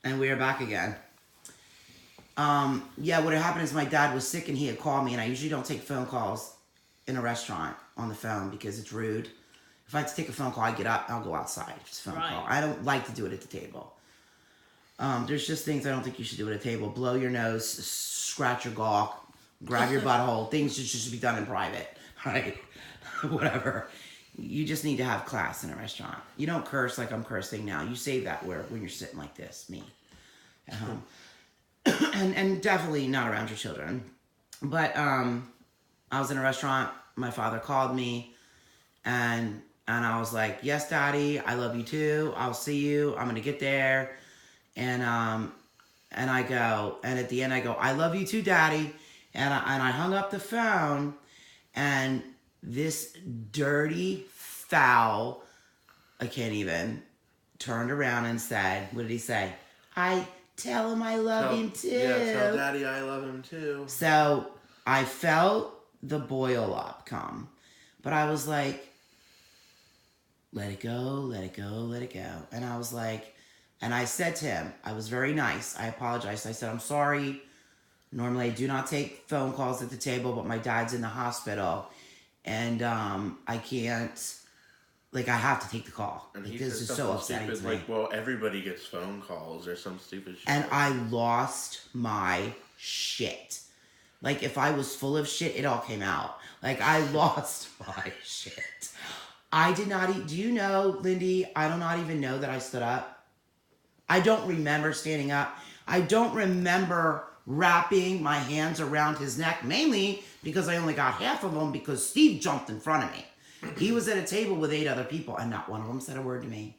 And we are back again. Yeah, what had happened is my dad was sick and he had called me, and I usually don't take phone calls in a restaurant on the phone because it's rude. If I have to take a phone call, I get up, I'll go outside. If it's a phone call. I don't like to do it at the table. There's just things I don't think you should do at a table. Blow your nose, scratch your gawk, grab your butthole. Things that should be done in private, right? Whatever. You just need to have class in a restaurant. You don't curse like I'm cursing now. You save that word when you're sitting like this, me. At home. And definitely not around your children. But I was in a restaurant. My father called me, and I was like, "Yes, Daddy, I love you too. I'll see you. I'm gonna get there." And I go, and at the end I go, "I love you too, Daddy." And I hung up the phone, and this dirty, foul, I can't even, turned around and said, what did he say? Tell him I love him too. Yeah, tell Daddy I love him too. So I felt the boil up come. But I was like, let it go, let it go, let it go. And I was like, and I said to him, I was very nice. I apologized. I said, I'm sorry. Normally I do not take phone calls at the table, but my dad's in the hospital. And I can't, like, I have to take the call. And because it's so upsetting to me. Like, well, everybody gets phone calls or some stupid shit. And I lost my shit. Like, if I was full of shit, it all came out. Like, I lost my shit. I did not eat. Do you know, Lindy, I do not even know that I stood up. I don't remember standing up. I don't remember wrapping my hands around his neck, mainly because I only got half of them because Steve jumped in front of me. He was at a table with 8 other people, and not one of them said a word to me.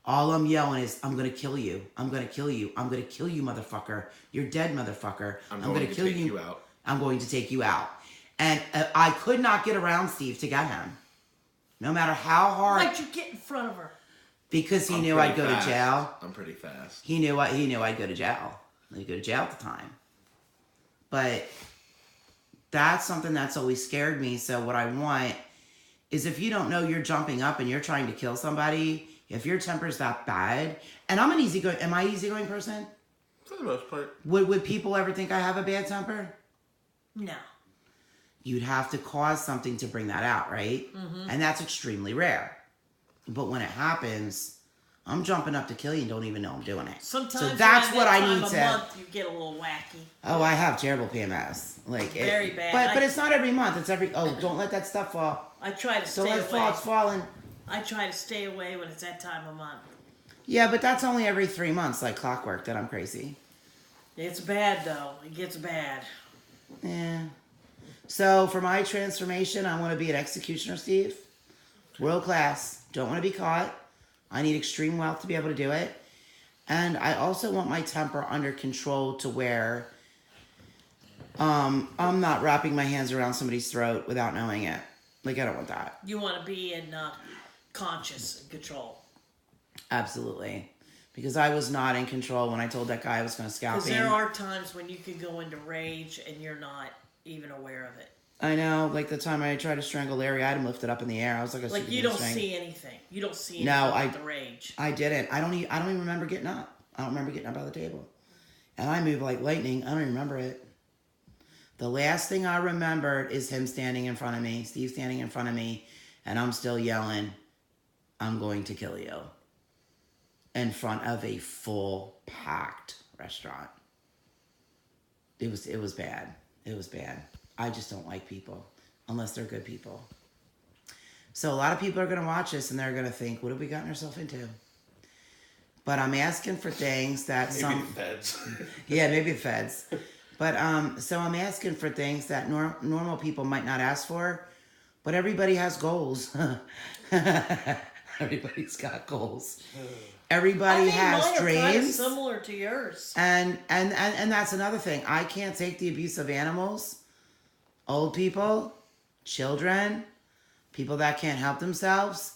All I'm yelling is, I'm going to kill you. I'm going to kill you. I'm going to kill you, motherfucker. You're dead, motherfucker. I'm going to kill you. I'm going to take you out. And I could not get around Steve to get him. No matter how hard. Why'd you get in front of her? Because he knew I'd go to jail. I'm pretty fast. He knew I'd go to jail. I'd go to jail at the time. But that's something that's always scared me. So what I want is, if you don't know you're jumping up and you're trying to kill somebody, if your temper's that bad, and am I an easygoing person? For the most part. Would people ever think I have a bad temper? No. You'd have to cause something to bring that out, right? Mm-hmm. And that's extremely rare. But when it happens, I'm jumping up to kill you and don't even know I'm doing it. Sometimes so that's what I need to. Month, you get a little wacky. Oh, I have terrible PMS. Like very bad. But it's not every month. It's every. Oh, don't let that stuff fall. I try to stay away. Don't let it fall. It's falling. I try to stay away when it's that time of month. Yeah, but that's only every 3 months, like clockwork. That I'm crazy. It's bad though. It gets bad. Yeah. So for my transformation, I want to be an executioner, Steve. World class. Don't want to be caught. I need extreme wealth to be able to do it. And I also want my temper under control to where I'm not wrapping my hands around somebody's throat without knowing it. Like, I don't want that. You want to be in conscious and control. Absolutely. Because I was not in control when I told that guy I was going to scalp him. Because there are times when you can go into rage and you're not even aware of it. I know, like the time I tried to strangle Larry, I had him lifted up in the air. I was like you don't see anything. You don't see anything with the rage. I didn't. I don't even remember getting up. I don't remember getting up out of the table. And I moved like lightning. I don't even remember it. The last thing I remembered is him standing in front of me, Steve standing in front of me, and I'm still yelling, I'm going to kill you. In front of a full packed restaurant. It was bad. It was bad. I just don't like people unless they're good people. So a lot of people are going to watch this and they're going to think, what have we gotten ourselves into? But I'm asking for things that maybe the feds. Yeah, maybe the feds. But so I'm asking for things that normal people might not ask for, but everybody has goals. Everybody's got goals. Everybody has mine dreams. Are kind of similar to yours. And that's another thing. I can't take the abuse of animals, old people, children, people that can't help themselves.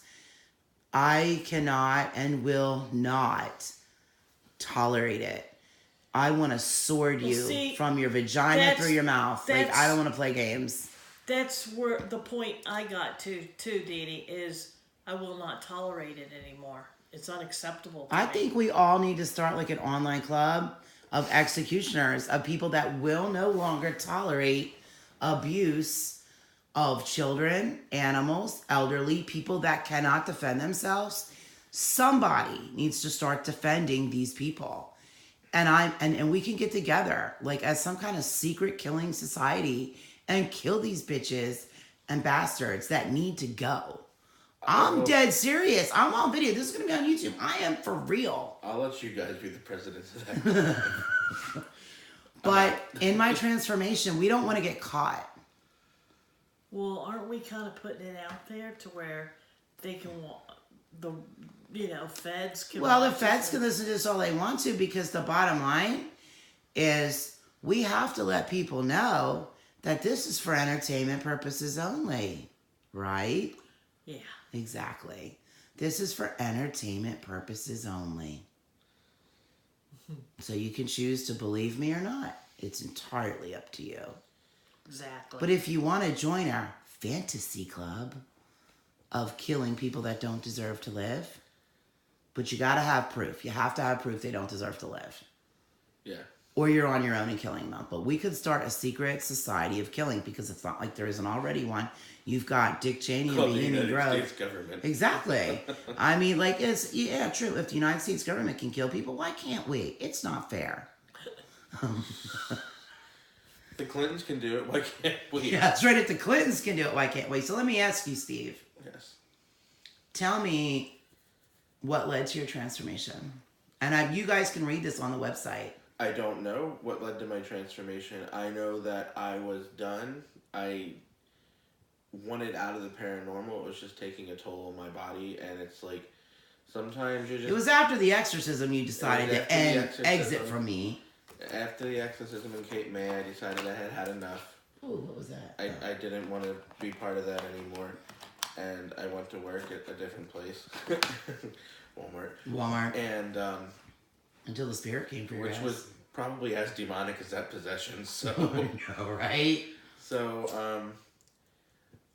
I cannot and will not tolerate it. I want to sword you from your vagina through your mouth. Like, I don't want to play games. That's where the point I got to, Dee Dee, is I will not tolerate it anymore. It's unacceptable. To I me. think we all need to start like an online club of executioners, of people that will no longer tolerate abuse of children, animals, elderly, people that cannot defend themselves. Somebody needs to start defending these people. And we can get together like as some kind of secret killing society and kill these bitches and bastards that need to go. I'm dead serious. I'm on video. This is going to be on YouTube. I am for real. I'll let you guys be the presidents of that. But in my transformation, we don't want to get caught. Well, aren't we kind of putting it out there to where they can feds can. Well, the feds can listen to this all they want to, because the bottom line is we have to let people know that this is for entertainment purposes only, right? Yeah. Exactly. This is for entertainment purposes only. So you can choose to believe me or not. It's entirely up to you. Exactly. But if you want to join our fantasy club of killing people that don't deserve to live, but you got to have proof. You have to have proof they don't deserve to live. Yeah. Or you're on your own and killing them. But we could start a secret society of killing, because it's not like there isn't already one. You've got Dick Cheney and Bohemian Grove. States government. Exactly. I mean, like, it's, yeah, true. If the United States government can kill people, why can't we? It's not fair. The Clintons can do it. Why can't we? Yeah, that's right. If the Clintons can do it, why can't we? So let me ask you, Steve. Yes. Tell me what led to your transformation. And you guys can read this on the website. I don't know what led to my transformation. I know that I was done. I wanted out of the paranormal. It was just taking a toll on my body, and it's like sometimes you just. It was after the exorcism you decided to exit from me. After the exorcism in Cape May, I decided I had had enough. Oh, what was that? I didn't want to be part of that anymore, and I went to work at a different place, Walmart. And until the spirit came for your which ass. was probably as demonic as that possession. So, I know, right? So,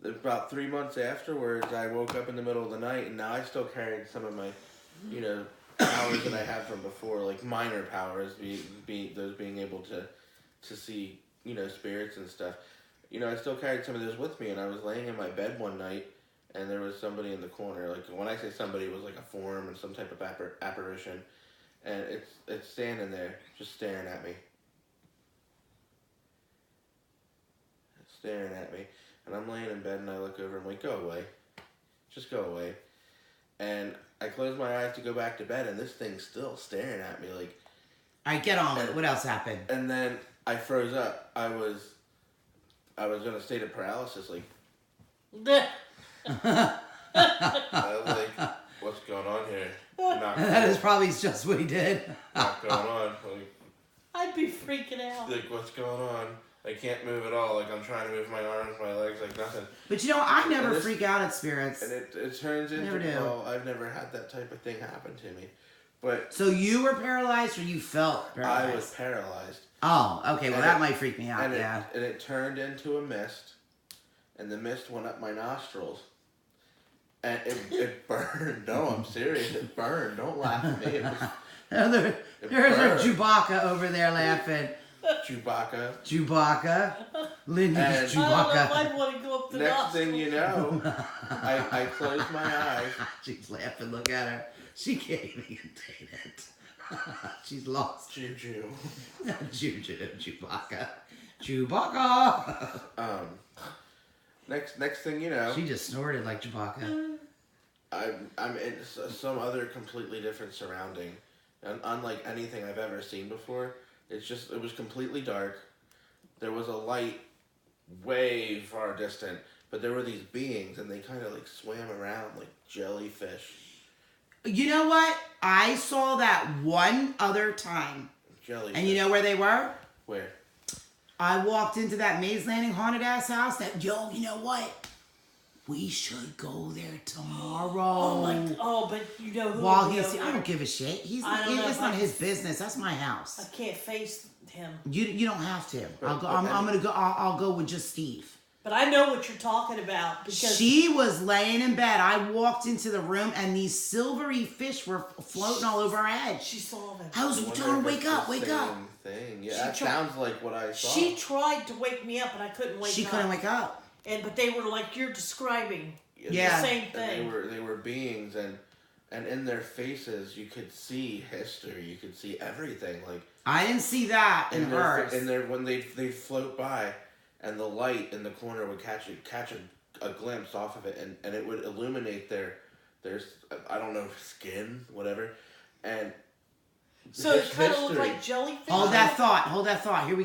about 3 months afterwards, I woke up in the middle of the night, and now I still carried some of my, powers that I had from before, like minor powers, those being able to see, spirits and stuff. I still carried some of those with me, and I was laying in my bed one night, and there was somebody in the corner. Like, when I say somebody, it was like a form and some type of apparition, and it's standing there, just staring at me. Staring at me. And I'm laying in bed, and I look over, and I'm like, go away. Just go away. And I close my eyes to go back to bed, and this thing's still staring at me, like... All right, get on with it. What else happened? And then I froze up. I was in a state of paralysis, like... I was like, what's going on here? That is probably just what he did. Not going on. Like, I'd be freaking out. like, what's going on? I can't move at all. Like, I'm trying to move my arms, my legs, like nothing. But I never freak out at spirits. And it turns into, Never do. well, I've never had that type of thing happen to me. But So you were paralyzed, or you felt paralyzed? I was paralyzed. Oh, okay. Well, that might freak me out, And yeah. it turned into a mist, and the mist went up my nostrils. And it burned. No, I'm serious. It burned. Don't laugh at me. It was, There's our Chewbacca over there laughing. Chewbacca. Linda's And- Chewbacca. I don't know if I'd want to go up the Next thing nostrils. you know, I closed my eyes. She's laughing. Look at her. She can't even contain it. She's lost. Juju. Chewbacca. Chewbacca. Next thing you know, She just snorted like Chewbacca. I'm in some other completely different surrounding, and unlike anything I've ever seen before. It was completely dark. There was a light way far distant, but there were these beings, and they kind of like swam around like jellyfish. You know what? I saw that one other time. Jellyfish. And you know where they were? Where? I walked into that Maze Landing haunted ass house. You know what? We should go there tomorrow. But you know who? While would he's, go I there? don't give a shit. I don't know It's if not I- his business. That's my house. I can't face him. You don't have to. But- I'm but gonna go. I'll go with just Steve. But I know what you're talking about because She was laying in bed. I walked into the room and these silvery fish were floating all over her head. she saw them. I was telling her, wake up, wake up. Thing. Yeah, that sounds like what I saw. She tried to wake me up, and I couldn't wake up. She couldn't wake up. But they were like you're describing. Yeah. The same thing. And they were beings, and in their faces you could see history. You could see everything. Like I didn't see that in hers. And when they float by, and the light in the corner would catch a glimpse off of it, and it would illuminate their I don't know, skin, whatever, and so it kind of looked like jellyfish. Hold that thought. Here we go.